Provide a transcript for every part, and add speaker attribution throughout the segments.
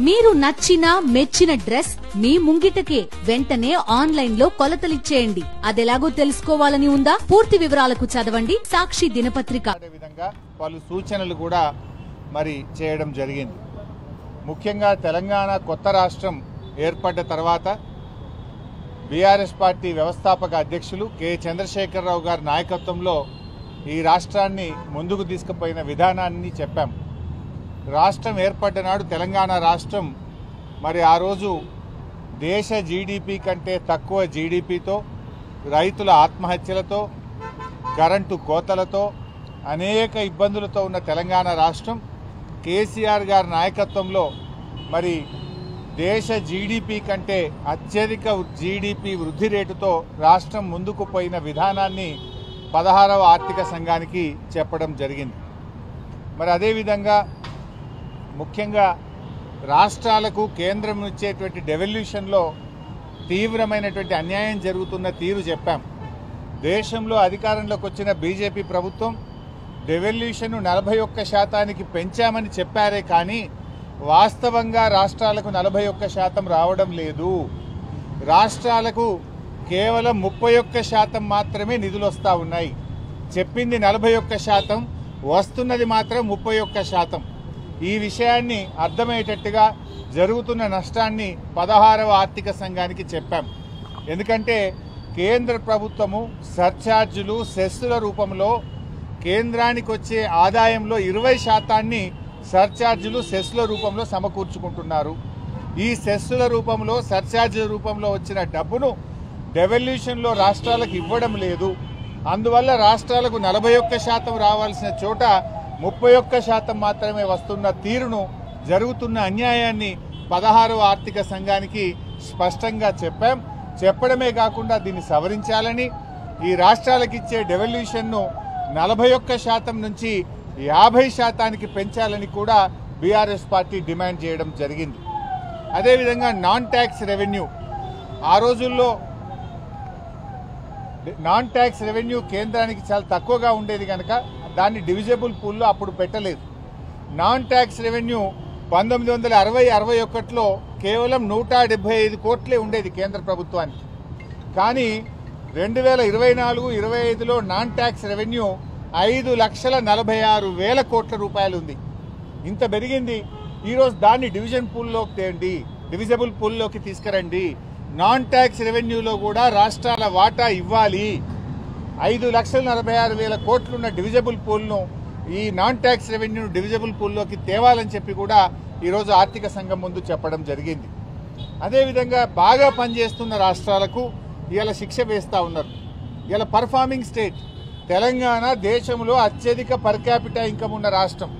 Speaker 1: మీరు నచ్చిన మెచ్చిన డ్రెస్ మీ ముంగిటకే వెంటనే ఆన్లైన్ లో కొలతలిచ్చేయండి. అదెలాగో తెలుసుకోవాలని ఉందా? పూర్తి వివరాలకు చదవండి సాక్షి దినపత్రిక.
Speaker 2: పలు సూచనలు కూడా మరి చేయడం జరిగింది. ముఖ్యంగా తెలంగాణ కొత్త రాష్ట్రం ఏర్పడ్డ తర్వాత బీఆర్ఎస్ పార్టీ వ్యవస్థాపక అధ్యక్షులు కె చంద్రశేఖరరావు గారి నాయకత్వంలో ఈ రాష్ట్రాన్ని ముందుకు తీసుకుపోయిన విధానాన్ని చెప్పాం. రాష్ట్రం ఏర్పడ్డ నాడు తెలంగాణ రాష్ట్రం మరి ఆ రోజు దేశ జీడిపి కంటే తక్కువ జీడిపితో, రైతుల ఆత్మహత్యలతో, కరెంటు కోతలతో, అనేక ఇబ్బందులతో ఉన్న తెలంగాణ రాష్ట్రం కేసీఆర్ గారి నాయకత్వంలో మరి దేశ జీడిపి కంటే అత్యధిక జీడిపి వృద్ధి రేటుతో రాష్ట్రం ముందుకు పోయిన విధానాన్ని 16వ ఆర్థిక సంఘానికి చెప్పడం జరిగింది. మరి అదేవిధంగా ముఖ్యంగా రాష్ట్రాలకు కేంద్రం ఇచ్చేటువంటి డెవల్యూషన్లో తీవ్రమైనటువంటి అన్యాయం జరుగుతున్న తీరు చెప్పాం. దేశంలో అధికారంలోకి వచ్చిన బీజేపీ ప్రభుత్వం డెవల్యూషన్ 41% పెంచామని చెప్పారే కానీ వాస్తవంగా రాష్ట్రాలకు 41% రావడం లేదు. రాష్ట్రాలకు కేవలం 31% మాత్రమే నిధులు వస్తూ ఉన్నాయి. చెప్పింది 41%, వస్తున్నది మాత్రం 31%. ఈ విషయాన్ని అర్థమయ్యేటట్టుగా జరుగుతున్న నష్టాన్ని 16వ ఆర్థిక సంఘానికి చెప్పాం. ఎందుకంటే కేంద్ర ప్రభుత్వము సర్ఛార్జులు, సెస్సుల రూపంలో కేంద్రానికి వచ్చే ఆదాయంలో 20% సర్ఛార్జులు, సెస్సుల రూపంలో సమకూర్చుకుంటున్నారు. ఈ సెస్సుల రూపంలో, సర్ఛార్జుల రూపంలో వచ్చిన డబ్బును డెవల్యూషన్లో రాష్ట్రాలకు ఇవ్వడం లేదు. అందువల్ల రాష్ట్రాలకు 41% రావాల్సిన చోట 31% మాత్రమే వస్తున్న తీరును, జరుగుతున్న అన్యాయాన్ని 16వ ఆర్థిక సంఘానికి స్పష్టంగా చెప్పాం. చెప్పడమే కాకుండా దీన్ని సవరించాలని, ఈ రాష్ట్రాలకు ఇచ్చే డెవల్యూషన్ను 41% నుంచి 50%కి పెంచాలని కూడా బీఆర్ఎస్ పార్టీ డిమాండ్ చేయడం జరిగింది. అదేవిధంగా నాన్ ట్యాక్స్ రెవెన్యూ, ఆ రోజుల్లో నాన్ ట్యాక్స్ రెవెన్యూ కేంద్రానికి చాలా తక్కువగా ఉండేది కనుక దాన్ని డివిజబుల్ పూల్లో అప్పుడు పెట్టలేదు. నాన్ ట్యాక్స్ రెవెన్యూ 1960-61లో కేవలం 175 కోట్లే ఉండేది కేంద్ర ప్రభుత్వానికి. కానీ 2024-25లో నాన్ ట్యాక్స్ రెవెన్యూ 5,46,000 కోట్ల రూపాయలు ఉంది. ఇంత పెరిగింది. ఈరోజు దాన్ని డివిజబుల్ పూల్లోకి తీసుకురండి. నాన్ ట్యాక్స్ రెవెన్యూలో కూడా రాష్ట్రాల వాటా ఇవ్వాలి. 5,46,000 కోట్లున్న డివిజబుల్ పూల్ను, ఈ నాన్ ట్యాక్స్ రెవెన్యూ డివిజబుల్ పూల్లోకి తేవాలని చెప్పి కూడా ఈరోజు ఆర్థిక సంఘం ముందు చెప్పడం జరిగింది. అదేవిధంగా బాగా పనిచేస్తున్న రాష్ట్రాలకు ఇలా శిక్ష వేస్తూ ఉన్నారు. ఇలా పర్ఫార్మింగ్ స్టేట్ తెలంగాణ దేశంలో అత్యధిక పర్ క్యాపిటల్ ఇన్కమ్ ఉన్న రాష్ట్రం.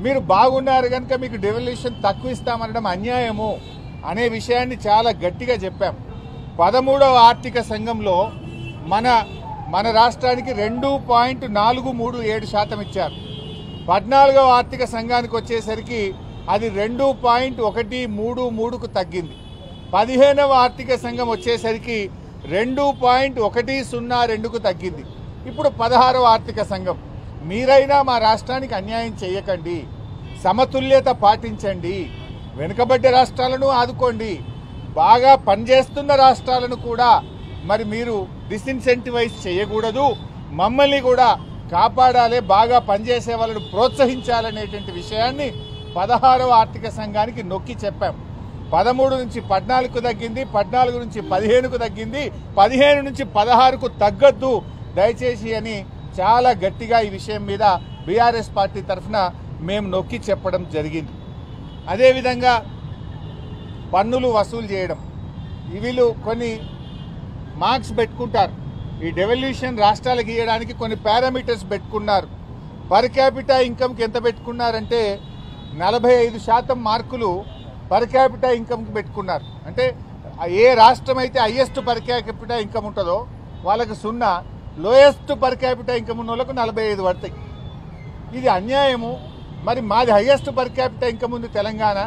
Speaker 2: మీరు బాగున్నారు కనుక మీకు డెవల్యూషన్ తక్కువ ఇస్తామనడం అన్యాయము అనే విషయాన్ని చాలా గట్టిగా చెప్పాం. 13వ ఆర్థిక సంఘంలో మన రాష్ట్రానికి 2.437% ఇచ్చారు. 14వ ఆర్థిక సంఘానికి వచ్చేసరికి అది 2.133కు తగ్గింది. 15వ ఆర్థిక సంఘం వచ్చేసరికి 2.102కు తగ్గింది. ఇప్పుడు 16వ ఆర్థిక సంఘం. మీరైనా మా రాష్ట్రానికి అన్యాయం చేయకండి, సమతుల్యత పాటించండి, వెనుకబడ్డ రాష్ట్రాలను ఆదుకోండి, బాగా పనిచేస్తున్న రాష్ట్రాలను కూడా మరి మీరు డిస్ఇన్సెంటివైజ్ చేయకూడదు, మమ్మల్ని కూడా కాపాడాలి, బాగా పనిచేసే వాళ్ళను ప్రోత్సహించాలనేటువంటి విషయాన్ని 16వ ఆర్థిక సంఘానికి నొక్కి చెప్పాం. 13 నుంచి 14కు తగ్గింది, 14 నుంచి 15కు తగ్గింది, 15 నుంచి 16కు తగ్గద్దు దయచేసి అని చాలా గట్టిగా ఈ విషయం మీద బీఆర్ఎస్ పార్టీ తరఫున మేము నొక్కి చెప్పడం జరిగింది. అదేవిధంగా పన్నులు వసూలు చేయడం, వీళ్ళు కొన్ని మార్క్స్ పెట్టుకుంటారు. ఈ డెవల్యూషన్ రాష్ట్రాలకు ఇవ్వడానికి కొన్ని పారామీటర్స్ పెట్టుకున్నారు. పర్ క్యాపిటల్ ఇన్కమ్కి ఎంత పెట్టుకున్నారంటే 45% మార్కులు పర్ క్యాపిటల్ ఇన్కమ్కి పెట్టుకున్నారు. అంటే ఏ రాష్ట్రం అయితే హైయెస్ట్ పర్ క్యాపిటల్ ఇన్కమ్ ఉంటుందో వాళ్ళకు 0, లోయెస్ట్ పర్ క్యాపిటల్ ఇన్కమ్ ఉన్న వాళ్ళకు 45 పడతాయి. ఇది అన్యాయము. మరి మాది హైయెస్ట్ పర్ క్యాపిటల్ ఇన్కమ్ ఉంది తెలంగాణ,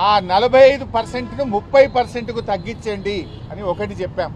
Speaker 2: ఆ 45%ను 30%కు తగ్గించండి అని ఒకటి చెప్పాం.